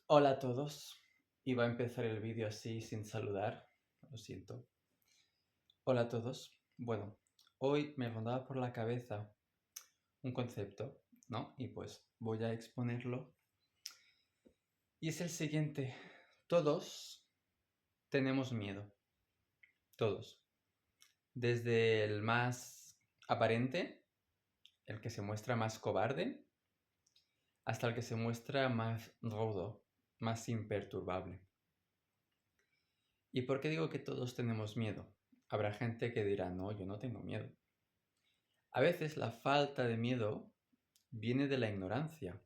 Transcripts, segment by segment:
Hola a todos. Iba a empezar el vídeo así sin saludar. Lo siento. Hola a todos. Bueno, hoy me rondaba por la cabeza un concepto, ¿no? Y pues voy a exponerlo. Y es el siguiente. Todos tenemos miedo. Todos. Desde el más aparente, el que se muestra más cobarde, hasta el que se muestra más rudo, más imperturbable. ¿Y por qué digo que todos tenemos miedo? Habrá gente que dirá, no, yo no tengo miedo. A veces la falta de miedo viene de la ignorancia,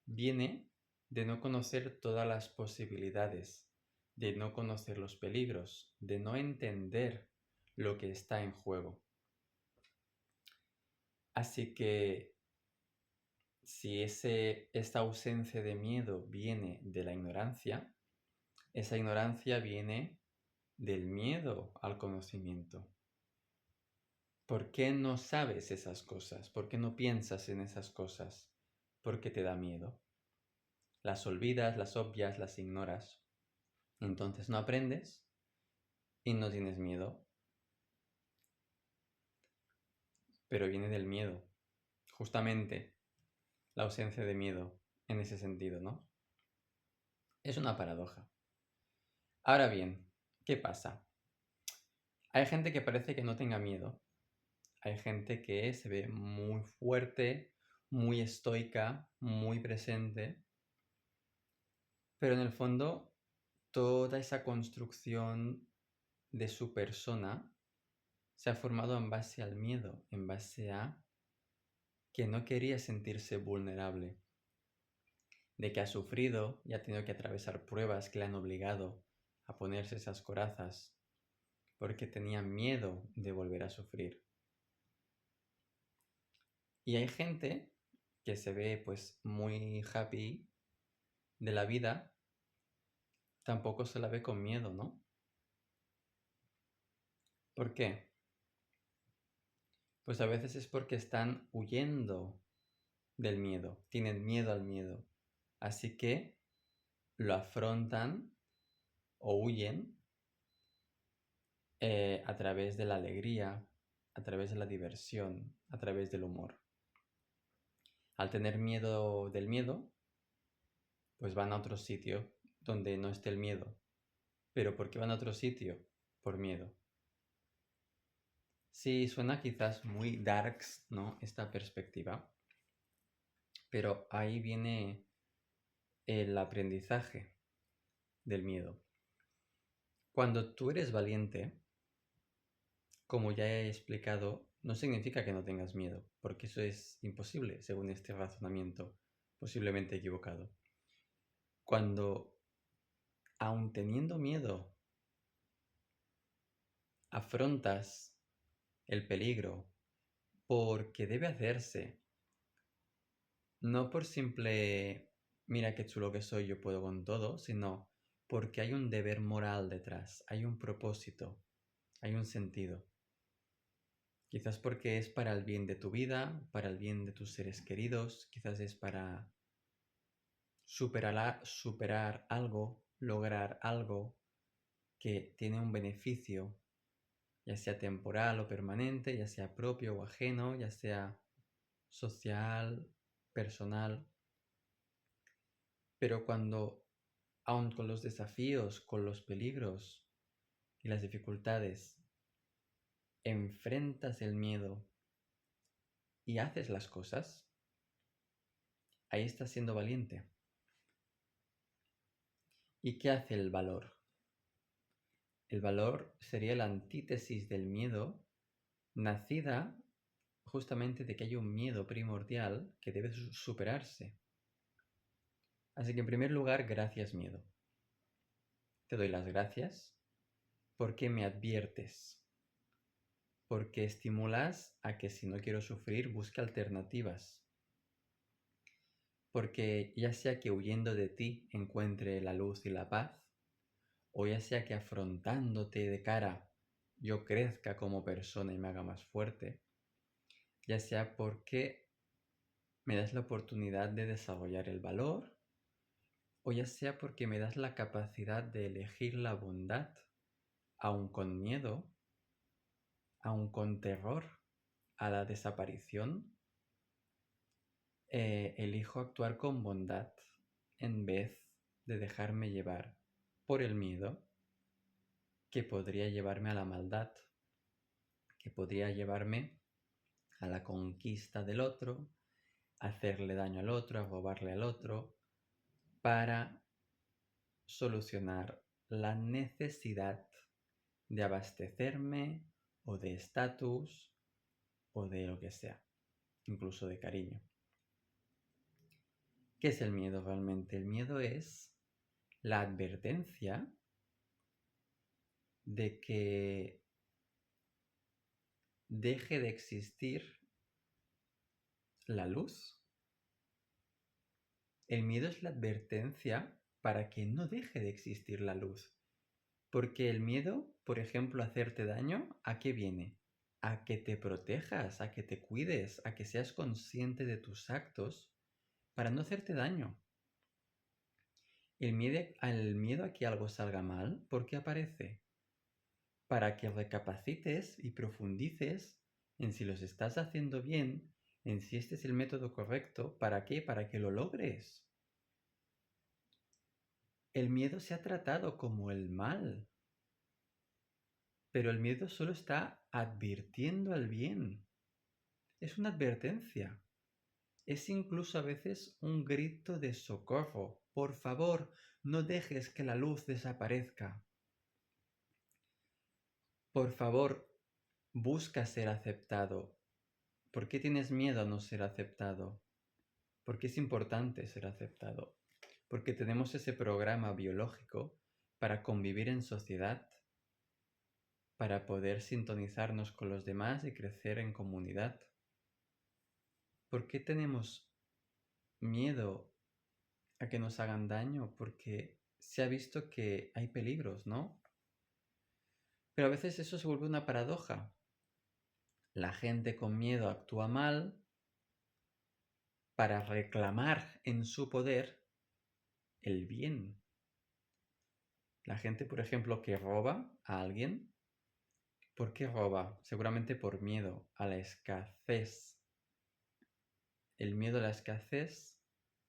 viene de no conocer todas las posibilidades, de no conocer los peligros, de no entender lo que está en juego. Así que si esta ausencia de miedo viene de la ignorancia, esa ignorancia viene del miedo al conocimiento. ¿Por qué no sabes esas cosas? ¿Por qué no piensas en esas cosas? Porque te da miedo. Las olvidas, las obvias, las ignoras. Entonces no aprendes y no tienes miedo. Pero viene del miedo. Justamente la ausencia de miedo en ese sentido, ¿no? Es una paradoja. Ahora bien, ¿qué pasa? Hay gente que parece que no tenga miedo. Hay gente que se ve muy fuerte, muy estoica, muy presente. Pero en el fondo, toda esa construcción de su persona se ha formado en base al miedo, en base a que no quería sentirse vulnerable, de que ha sufrido y ha tenido que atravesar pruebas que le han obligado a ponerse esas corazas, porque tenía miedo de volver a sufrir. Y hay gente que se ve pues muy happy de la vida, tampoco se la ve con miedo, ¿no? ¿Por qué? Pues a veces es porque están huyendo del miedo, tienen miedo al miedo. Así que lo afrontan o huyen a través de la alegría, a través de la diversión, a través del humor. Al tener miedo del miedo, pues van a otro sitio donde no esté el miedo. ¿Pero por qué van a otro sitio? Por miedo. Sí, suena quizás muy darks, ¿no? Esta perspectiva. Pero ahí viene el aprendizaje del miedo. Cuando tú eres valiente, como ya he explicado, no significa que no tengas miedo, porque eso es imposible según este razonamiento posiblemente equivocado. Cuando, aun teniendo miedo, afrontas el peligro porque debe hacerse, no por simple, mira qué chulo que soy, yo puedo con todo, sino porque hay un deber moral detrás, hay un propósito, hay un sentido. Quizás porque es para el bien de tu vida, para el bien de tus seres queridos, quizás es para superar algo, lograr algo que tiene un beneficio, ya sea temporal o permanente, ya sea propio o ajeno, ya sea social, personal. Pero cuando, aun con los desafíos, con los peligros y las dificultades, enfrentas el miedo y haces las cosas, ahí estás siendo valiente. ¿Y qué hace el valor? El valor sería la antítesis del miedo, nacida justamente de que hay un miedo primordial que debe superarse. Así que en primer lugar, gracias miedo. Te doy las gracias porque me adviertes, porque estimulas a que si no quiero sufrir busque alternativas, porque ya sea que huyendo de ti encuentre la luz y la paz, o ya sea que afrontándote de cara yo crezca como persona y me haga más fuerte, ya sea porque me das la oportunidad de desarrollar el valor o ya sea porque me das la capacidad de elegir la bondad, aun con miedo, aun con terror a la desaparición, elijo actuar con bondad en vez de dejarme llevar por el miedo que podría llevarme a la maldad, que podría llevarme a la conquista del otro, a hacerle daño al otro, a robarle al otro, para solucionar la necesidad de abastecerme o de estatus o de lo que sea, incluso de cariño. ¿Qué es el miedo realmente? El miedo es la advertencia de que deje de existir la luz. El miedo es la advertencia para que no deje de existir la luz. Porque el miedo, por ejemplo, a hacerte daño, ¿a qué viene? A que te protejas, a que te cuides, a que seas consciente de tus actos para no hacerte daño. El miedo a que algo salga mal, ¿por qué aparece? Para que recapacites y profundices en si los estás haciendo bien, en si este es el método correcto. ¿Para qué? Para que lo logres. El miedo se ha tratado como el mal, pero el miedo solo está advirtiendo al bien. Es una advertencia. Es incluso a veces un grito de socorro. Por favor, no dejes que la luz desaparezca. Por favor, busca ser aceptado. ¿Por qué tienes miedo a no ser aceptado? Porque es importante ser aceptado. Porque tenemos ese programa biológico para convivir en sociedad, para poder sintonizarnos con los demás y crecer en comunidad. ¿Por qué tenemos miedo a que nos hagan daño? Porque se ha visto que hay peligros, ¿no? Pero a veces eso se vuelve una paradoja. La gente con miedo actúa mal para reclamar en su poder el bien. La gente, por ejemplo, que roba a alguien, ¿por qué roba? Seguramente por miedo a la escasez. El miedo a la escasez,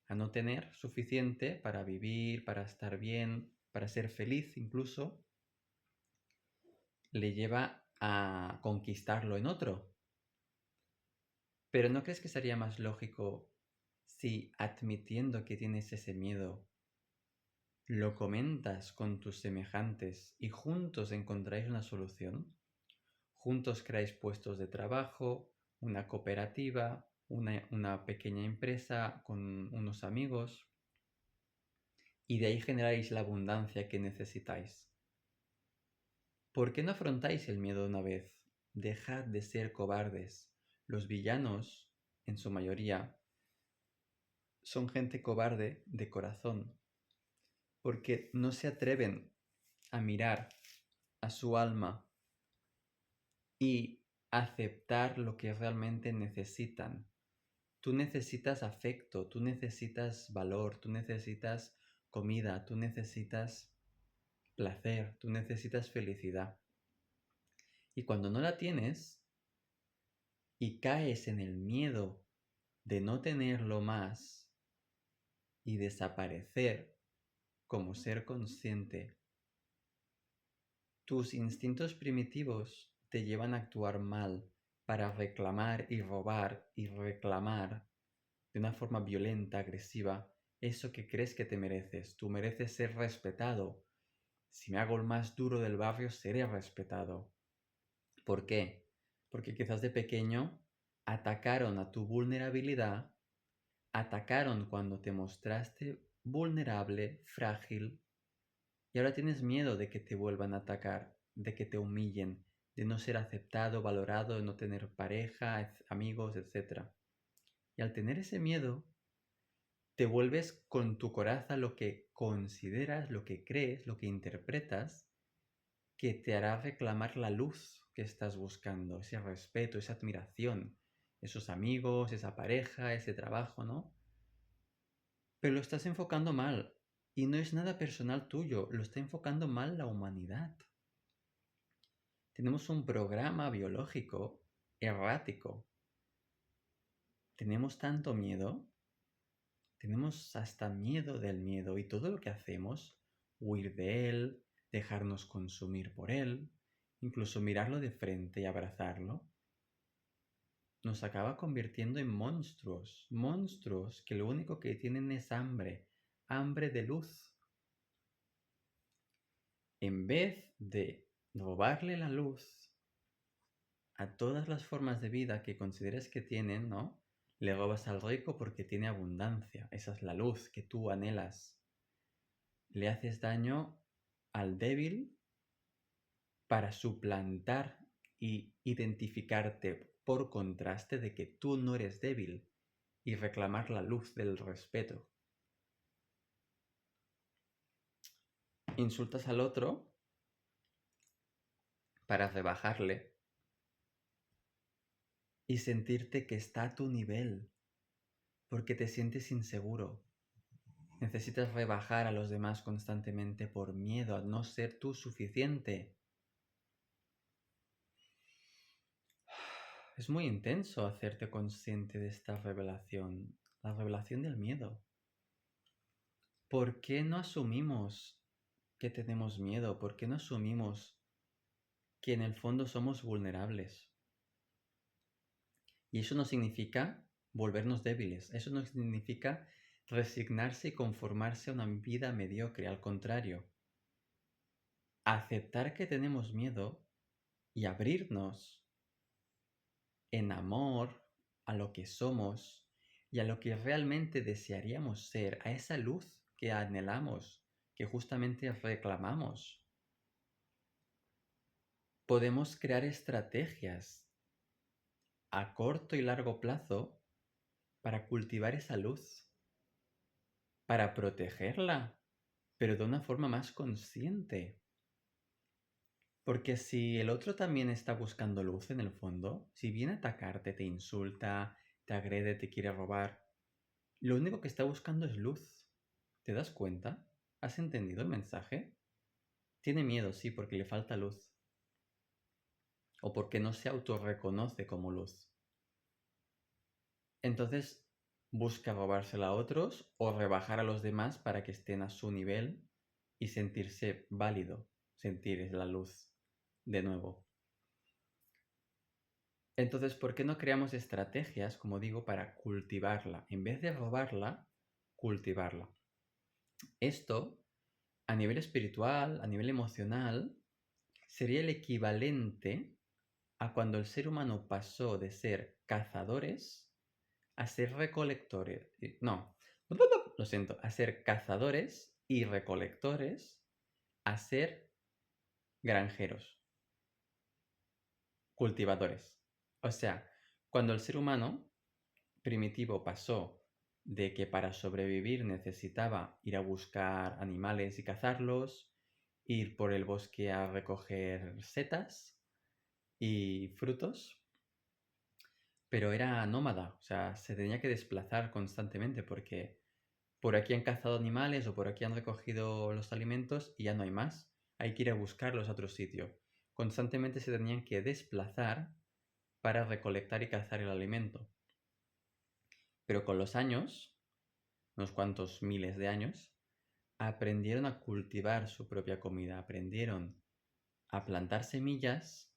a no tener suficiente para vivir, para estar bien, para ser feliz incluso, le lleva a conquistarlo en otro. Pero ¿no crees que sería más lógico si, admitiendo que tienes ese miedo, lo comentas con tus semejantes y juntos encontráis una solución? Juntos creáis puestos de trabajo, una cooperativa, una pequeña empresa con unos amigos, y de ahí generáis la abundancia que necesitáis. ¿Por qué no afrontáis el miedo de una vez? Dejad de ser cobardes. Los villanos, en su mayoría, son gente cobarde de corazón, porque no se atreven a mirar a su alma y aceptar lo que realmente necesitan. Tú necesitas afecto, tú necesitas valor, tú necesitas comida, tú necesitas placer, tú necesitas felicidad. Y cuando no la tienes y caes en el miedo de no tenerlo más y desaparecer como ser consciente, tus instintos primitivos te llevan a actuar mal para reclamar y robar y reclamar de una forma violenta, agresiva, eso que crees que te mereces. Tú mereces ser respetado. Si me hago el más duro del barrio, seré respetado. ¿Por qué? Porque quizás de pequeño atacaron a tu vulnerabilidad, atacaron cuando te mostraste vulnerable, frágil, y ahora tienes miedo de que te vuelvan a atacar, de que te humillen, de no ser aceptado, valorado, de no tener pareja, amigos, etc. Y al tener ese miedo, te vuelves con tu coraza lo que consideras, lo que crees, lo que interpretas, que te hará reclamar la luz que estás buscando, ese respeto, esa admiración, esos amigos, esa pareja, ese trabajo, ¿no? Pero lo estás enfocando mal Y no es nada personal tuyo, lo está enfocando mal la humanidad. Tenemos un programa biológico errático. Tenemos tanto miedo, tenemos hasta miedo del miedo y todo lo que hacemos, huir de él, dejarnos consumir por él, incluso mirarlo de frente y abrazarlo, nos acaba convirtiendo en monstruos, monstruos que lo único que tienen es hambre, hambre de luz. En vez de robarle la luz a todas las formas de vida que consideres que tienen, ¿no? Le robas al rico porque tiene abundancia, esa es la luz que tú anhelas. Le haces daño al débil para suplantar y identificarte por contraste de que tú no eres débil y reclamar la luz del respeto. Insultas al otro para rebajarle y sentirte que está a tu nivel porque te sientes inseguro. Necesitas rebajar a los demás constantemente por miedo a no ser tú suficiente. Es muy intenso hacerte consciente de esta revelación, la revelación del miedo. ¿Por qué no asumimos que tenemos miedo? ¿Por qué no asumimos que en el fondo somos vulnerables? Y eso no significa volvernos débiles, eso no significa resignarse y conformarse a una vida mediocre, al contrario. Aceptar que tenemos miedo y abrirnos en amor a lo que somos y a lo que realmente desearíamos ser, a esa luz que anhelamos, que justamente reclamamos. Podemos crear estrategias a corto y largo plazo para cultivar esa luz, para protegerla, pero de una forma más consciente. Porque si el otro también está buscando luz en el fondo, si viene a atacarte, te insulta, te agrede, te quiere robar, lo único que está buscando es luz. ¿Te das cuenta? ¿Has entendido el mensaje? Tiene miedo, sí, porque le falta luz. O porque no se autorreconoce como luz. Entonces busca robársela a otros o rebajar a los demás para que estén a su nivel y sentirse válido, sentir la luz de nuevo. Entonces, ¿por qué no creamos estrategias, como digo, para cultivarla? En vez de robarla, cultivarla. Esto, a nivel espiritual, a nivel emocional, sería el equivalente a cuando el ser humano pasó de ser cazadores a ser recolectores. No, lo siento, a ser cazadores y recolectores a ser granjeros, cultivadores. O sea, cuando el ser humano primitivo pasó de que para sobrevivir necesitaba ir a buscar animales y cazarlos, ir por el bosque a recoger setas y frutos, pero era nómada, o sea, se tenía que desplazar constantemente porque por aquí han cazado animales o por aquí han recogido los alimentos y ya no hay más, hay que ir a buscarlos a otro sitio. Constantemente se tenían que desplazar para recolectar y cazar el alimento. Pero con los años, unos cuantos miles de años, aprendieron a cultivar su propia comida, aprendieron a plantar semillas,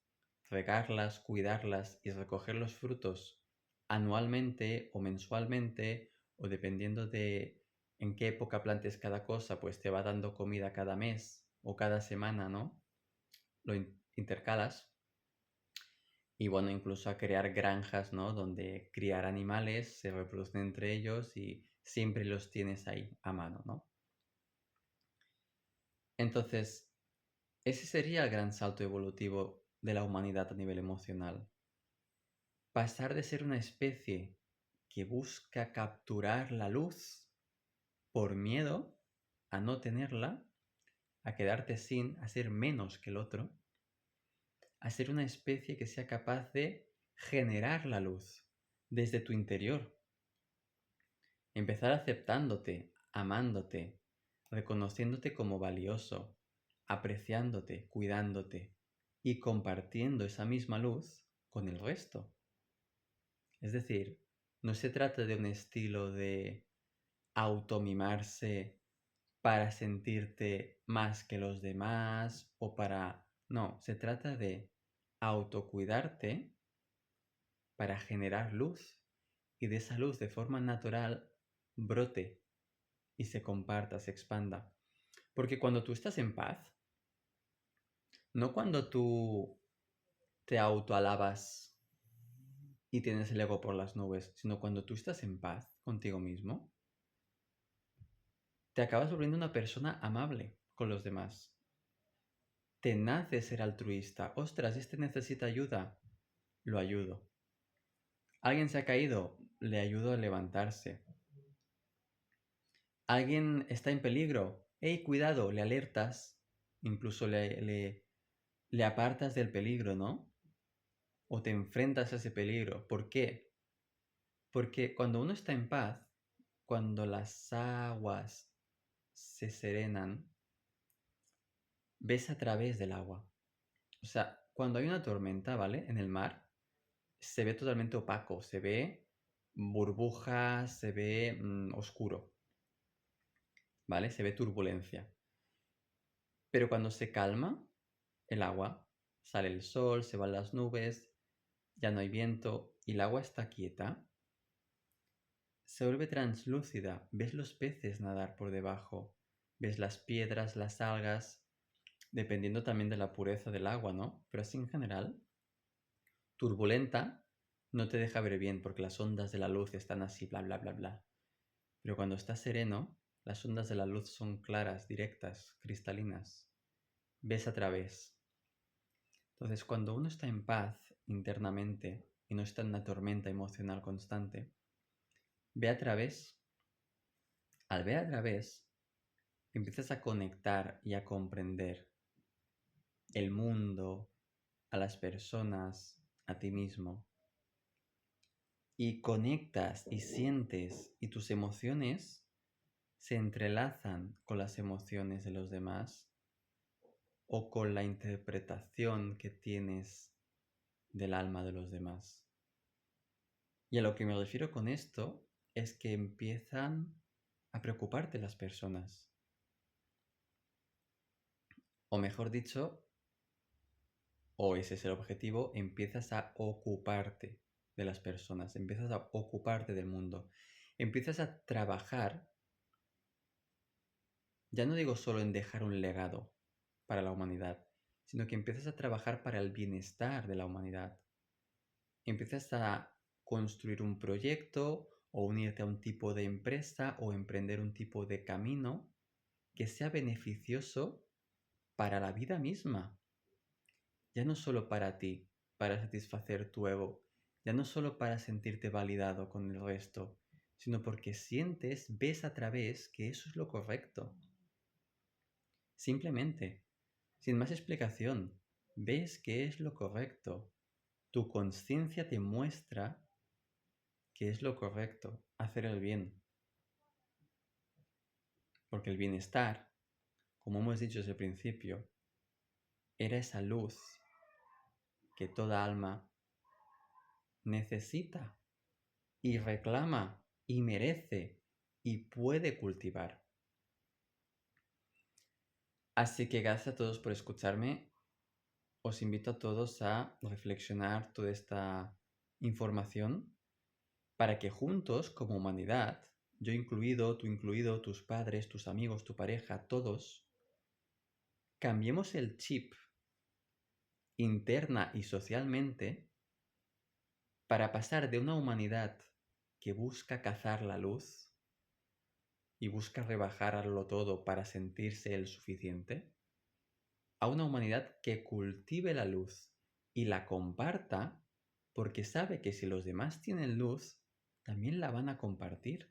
regarlas, cuidarlas y recoger los frutos anualmente o mensualmente o dependiendo de en qué época plantes cada cosa, pues te va dando comida cada mes o cada semana, ¿no? Lo intercalas. Y bueno, incluso a crear granjas, ¿no? Donde criar animales, se reproducen entre ellos y siempre los tienes ahí a mano, ¿no? Entonces, ese sería el gran salto evolutivo de la humanidad a nivel emocional. Pasar de ser una especie que busca capturar la luz por miedo a no tenerla, a quedarte sin, a ser menos que el otro, a ser una especie que sea capaz de generar la luz desde tu interior. Empezar aceptándote, amándote, reconociéndote como valioso, apreciándote, cuidándote y compartiendo esa misma luz con el resto. Es decir, no se trata de un estilo de automimarse para sentirte más que los demás o para... No, se trata de autocuidarte para generar luz y de esa luz de forma natural brote y se comparta, se expanda. Porque cuando tú estás en paz, no cuando tú te autoalabas y tienes el ego por las nubes, sino cuando tú estás en paz contigo mismo, te acabas volviendo una persona amable con los demás. Te nace ser altruista. Ostras, este necesita ayuda, lo ayudo. Alguien se ha caído, le ayudo a levantarse. Alguien está en peligro, ¡hey, cuidado! Le alertas, incluso le apartas del peligro, ¿no? O te enfrentas a ese peligro. ¿Por qué? Porque cuando uno está en paz, cuando las aguas se serenan, ves a través del agua. O sea, cuando hay una tormenta, ¿vale? En el mar, se ve totalmente opaco, se ve burbujas, se ve oscuro, ¿vale? Se ve turbulencia. Pero cuando se calma el agua, sale el sol, se van las nubes, ya no hay viento y el agua está quieta, se vuelve translúcida, ves los peces nadar por debajo, ves las piedras, las algas, dependiendo también de la pureza del agua, ¿no? Pero así en general, turbulenta no te deja ver bien porque las ondas de la luz están así, bla, bla, bla, bla. Pero cuando está sereno, las ondas de la luz son claras, directas, cristalinas. Ves a través. Entonces, cuando uno está en paz internamente y no está en una tormenta emocional constante, ve a través. Al ver a través, empiezas a conectar y a comprender el mundo, a las personas, a ti mismo. Y conectas y sientes y tus emociones se entrelazan con las emociones de los demás o con la interpretación que tienes del alma de los demás. Y a lo que me refiero con esto es que empiezan a preocuparte las personas. O mejor dicho, o ese es el objetivo, empiezas a ocuparte de las personas, empiezas a ocuparte del mundo, empiezas a trabajar, ya no digo solo en dejar un legado para la humanidad, sino que empiezas a trabajar para el bienestar de la humanidad. Empiezas a construir un proyecto o unirte a un tipo de empresa o emprender un tipo de camino que sea beneficioso para la vida misma. Ya no solo para ti, para satisfacer tu ego, ya no solo para sentirte validado con el resto, sino porque sientes, ves a través que eso es lo correcto. Simplemente, sin más explicación, ves que es lo correcto. Tu conciencia te muestra que es lo correcto, hacer el bien. Porque el bienestar, como hemos dicho desde el principio, era esa luz que toda alma necesita y reclama y merece y puede cultivar. Así que gracias a todos por escucharme. Os invito a todos a reflexionar toda esta información para que juntos, como humanidad, yo incluido, tú incluido, tus padres, tus amigos, tu pareja, todos, cambiemos el chip interna y socialmente para pasar de una humanidad que busca cazar la luz y busca rebajarlo todo para sentirse el suficiente, a una humanidad que cultive la luz y la comparta porque sabe que si los demás tienen luz, también la van a compartir.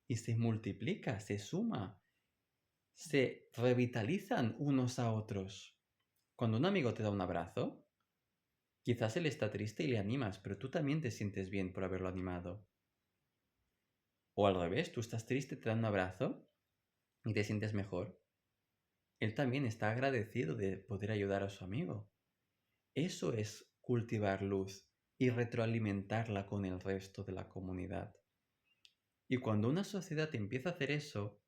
Y se multiplica, se suma, se revitalizan unos a otros. Cuando un amigo te da un abrazo, quizás él está triste y le animas, pero tú también te sientes bien por haberlo animado. O al revés, tú estás triste, te dan un abrazo y te sientes mejor, él también está agradecido de poder ayudar a su amigo. Eso es cultivar luz y retroalimentarla con el resto de la comunidad. Y cuando una sociedad empieza a hacer eso,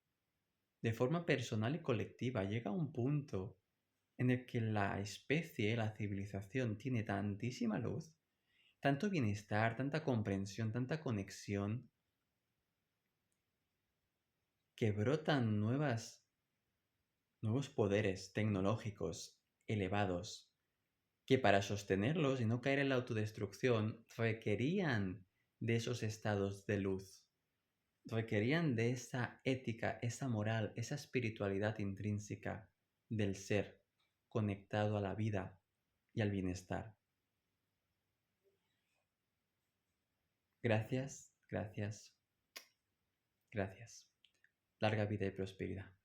de forma personal y colectiva, llega a un punto en el que la especie, la civilización, tiene tantísima luz, tanto bienestar, tanta comprensión, tanta conexión, que brotan nuevos poderes tecnológicos elevados, que para sostenerlos y no caer en la autodestrucción requerían de esos estados de luz, requerían de esa ética, esa moral, esa espiritualidad intrínseca del ser conectado a la vida y al bienestar. Gracias, gracias, gracias. Larga vida y prosperidad.